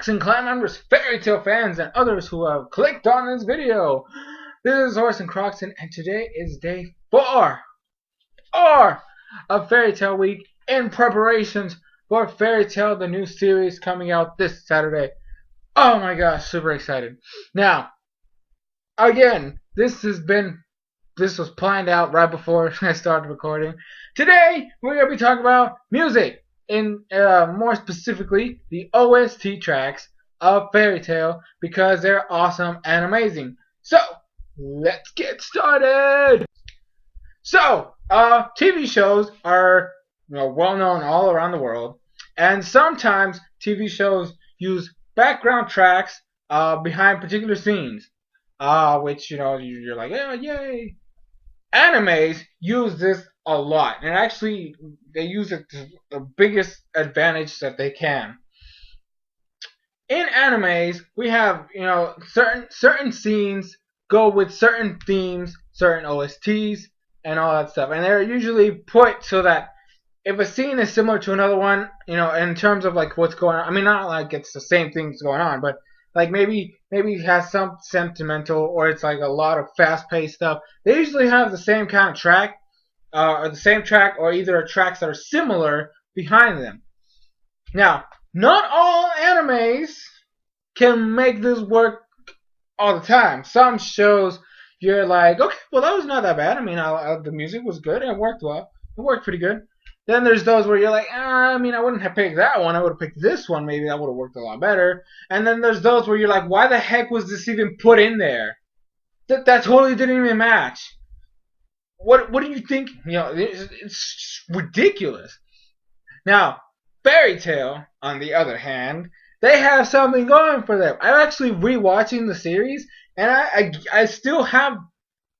SoresanCrockxen clan members, fairy tale fans, and others who have clicked on this video. This is SoresanCrockxen, and today is day 4 of Fairy Tale Week in preparations for Fairy Tale, the new series coming out this Saturday. Oh my gosh, super excited. Now, again, this was planned out right before I started recording. Today, we're going to be talking about music. More specifically, the OST tracks of Fairy Tale, because they're awesome and amazing. So, let's get started! So, TV shows are well known all around the world, and sometimes TV shows use background tracks behind particular scenes, which you're like, oh, yay! Animes use this a lot, and actually they use it to the biggest advantage that they can. In animes, we have certain scenes go with certain themes, certain OSTs, and all that stuff, and they're usually put so that if a scene is similar to another one, in terms of like what's going on. I mean, not like it's the same things going on, but like maybe it has some sentimental, or it's like a lot of fast-paced stuff. They usually have the same kind of track, or the same track, or either tracks that are similar behind them. Now, not all animes can make this work all the time. Some shows you're like, okay, well that was not that bad. I mean, the music was good. It worked well. It worked pretty good. Then there's those where you're like, I wouldn't have picked that one. I would have picked this one. Maybe that would have worked a lot better. And then there's those where you're like, why the heck was this even put in there? That totally didn't even match. What do you think? It's ridiculous. Now, Fairy Tale, on the other hand, they have something going for them. I'm actually rewatching the series, and I still have,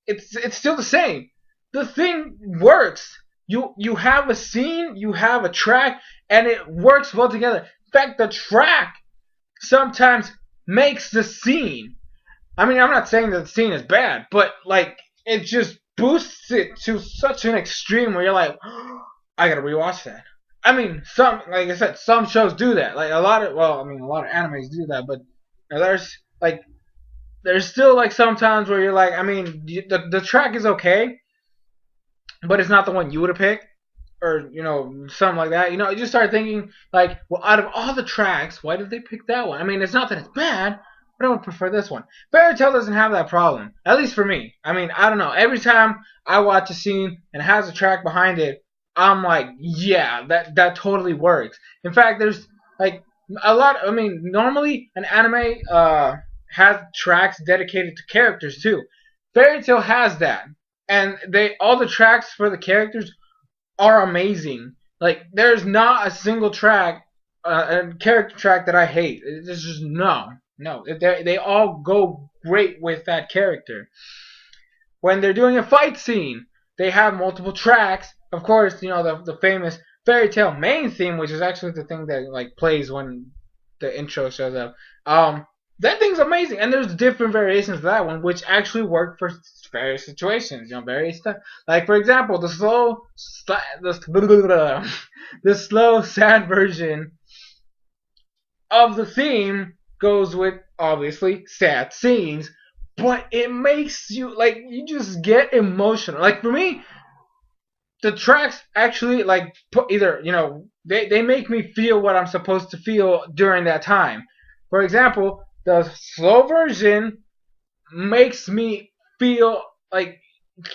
it's still the same. The thing works. You have a scene, you have a track, and it works well together. In fact, the track sometimes makes the scene. I mean, I'm not saying that the scene is bad, but like it just boosts it to such an extreme where you're like, oh, I gotta rewatch that. I mean, like I said, some shows do that. Like a lot of animes do that, but there's still like sometimes where you're like, I mean, the track is okay, but it's not the one you would have picked, or something like that. You just start thinking like, well, out of all the tracks, why did they pick that one? I mean, it's not that it's bad, but I would prefer this one. Fairy Tail doesn't have that problem, at least for me. I mean, I don't know. Every time I watch a scene and it has a track behind it, I'm like, yeah, that totally works. In fact, there's like a lot. I mean, normally an anime has tracks dedicated to characters too. Fairy Tail has that. And all the tracks for the characters are amazing. Like, there's not a single track, a character track that I hate. It's just no. They all go great with that character. When they're doing a fight scene, they have multiple tracks. Of course, the famous Fairy Tale main theme, which is actually the thing that like plays when the intro shows up. That thing's amazing, and there's different variations of that one, which actually work for various situations. Various stuff. Like for example, the slow, sad version of the theme goes with obviously sad scenes, but it makes you like you just get emotional. Like for me, the tracks actually like they make me feel what I'm supposed to feel during that time. For example, the slow version makes me feel like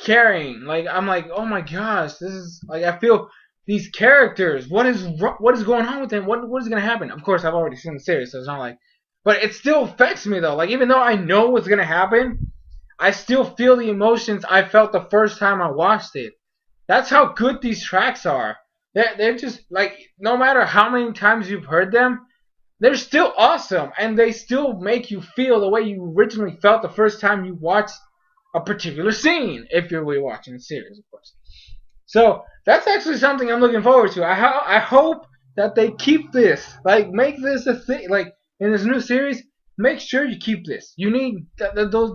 caring. Like I'm like, oh my gosh, this is like I feel these characters. What is going on with them? What is gonna happen? Of course, I've already seen the series, so it's not like, but it still affects me though. Like even though I know what's gonna happen, I still feel the emotions I felt the first time I watched it. That's how good these tracks are. They're just like, no matter how many times you've heard them, they're still awesome, and they still make you feel the way you originally felt the first time you watched a particular scene, if you're rewatching the series, of course. So that's actually something I'm looking forward to. I hope that they keep this, like make this a thing, like in this new series. Make sure you keep this. You need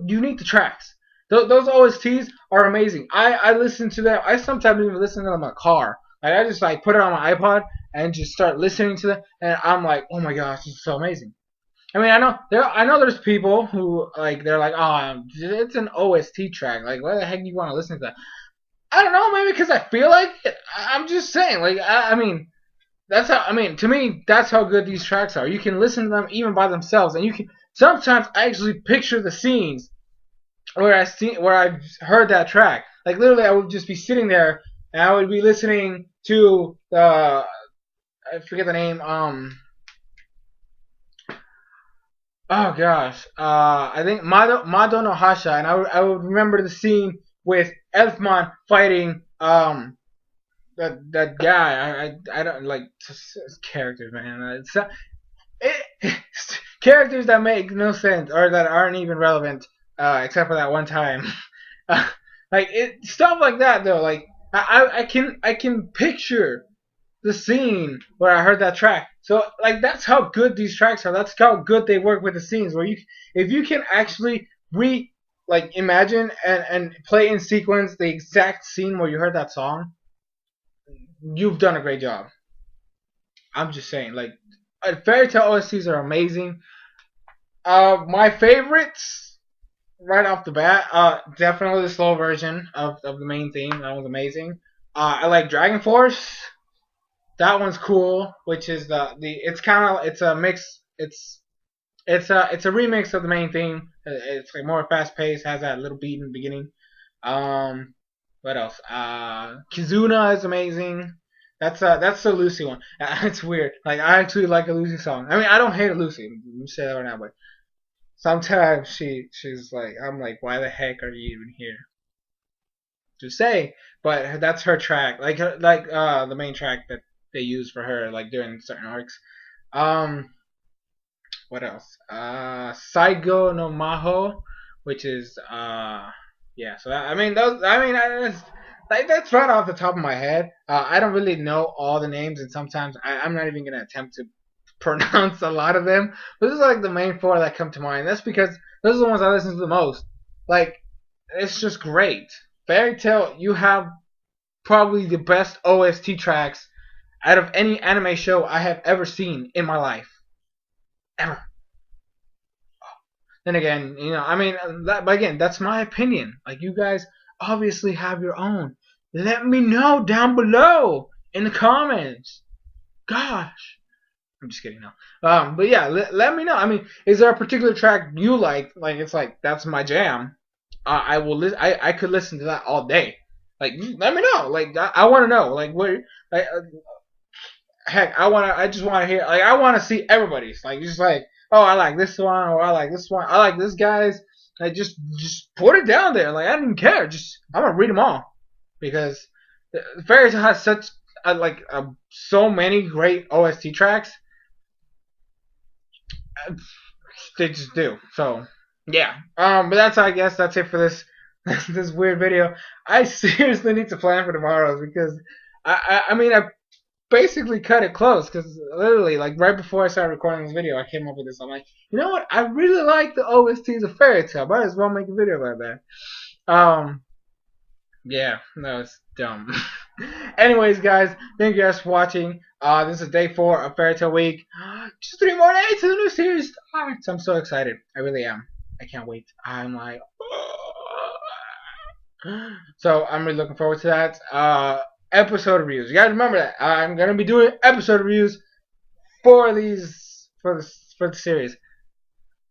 you need the tracks. Those OSTs are amazing. I listen to them. I sometimes even listen to them in my car. Like I just like put it on my iPod and just start listening to them, and I'm like, oh my gosh, this is so amazing. I mean, I know there's people who like they're like, oh, it's an OST track. Like, why the heck do you want to listen to that? I don't know, maybe because I feel like it. I'm just saying, like, I mean, that's how. I mean, to me, that's how good these tracks are. You can listen to them even by themselves, and you can sometimes actually picture the scenes where I've heard that track. Like literally, I would just be sitting there and I would be listening to the I forget the name. Oh gosh. I think Mado no Hasha, and I would remember the scene with Elfman fighting that guy. I don't like characters, man. It, characters that make no sense or that aren't even relevant, except for that one time. Like stuff like that though. Like I can picture the scene where I heard that track. So like that's how good these tracks are. That's how good they work with the scenes. Where you, if you can actually like imagine and play in sequence the exact scene where you heard that song, you've done a great job. I'm just saying, like, fairy tale OSTs are amazing. My favorites right off the bat, definitely the slow version of the main theme. That was amazing. I like Dragon Force. That one's cool, which is the it's kind of it's a mix. It's a remix of the main theme. It's like more fast paced, has that little beat in the beginning. Um, what else? Kizuna is amazing. That's the Lucy one. It's weird. Like I actually like a Lucy song. I mean, I don't hate a Lucy. Let me say that right now, but sometimes she's like, I'm like, why the heck are you even here? To say, but that's her track. Like the main track that they use for her, like during certain arcs. Um, what else? Saigo no Maho, which is yeah. So that, I mean those. I mean that's right off the top of my head. I don't really know all the names, and sometimes I'm not even gonna attempt to pronounce a lot of them. But this is like the main four that come to mind. That's because those are the ones I listen to the most. Like it's just great. Fairy Tail, you have probably the best OST tracks out of any anime show I have ever seen in my life. Ever. Then again, I mean, but again, that's my opinion. Like, you guys obviously have your own. Let me know down below in the comments. Gosh. I'm just kidding now. But yeah, let me know. I mean, is there a particular track you like? Like, it's like, that's my jam. I will I could listen to that all day. Like, let me know. Like, I want to know. Like, where, like, heck, I just want to hear, like, I want to see everybody's, like, just like, oh, I like this one, or I like this one, I like this guy's, like, just put it down there, like, I don't even care, I'm gonna read them all, because Fairy Tail has such, so many great OST tracks, they just do, so, yeah, but I guess that's it for this, this weird video. I seriously need to plan for tomorrow's, because, I mean, I basically cut it close because literally, like right before I started recording this video, I came up with this. I'm like, you know what? I really like the OSTs of Fairy Tail. Might as well make a video about that. Yeah, that was dumb. Anyways, guys, thank you guys for watching. This is day 4 of Fairy Tail Week. Just 3 more days to the new series starts. I'm so excited. I really am. I can't wait. I'm like, so I'm really looking forward to that. Episode reviews. You guys remember that I'm gonna be doing episode reviews for the series.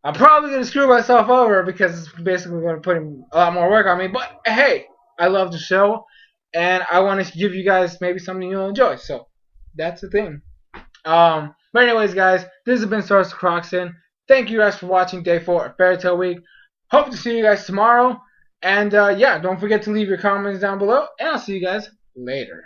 I'm probably gonna screw myself over because it's basically gonna put a lot more work on me. But hey, I love the show, and I want to give you guys maybe something you'll enjoy. So that's the thing. But anyways, guys, this has been SoresanCrockxen. Thank you guys for watching day 4 of Fairy Tail Week. Hope to see you guys tomorrow. And yeah, don't forget to leave your comments down below, and I'll see you guys later.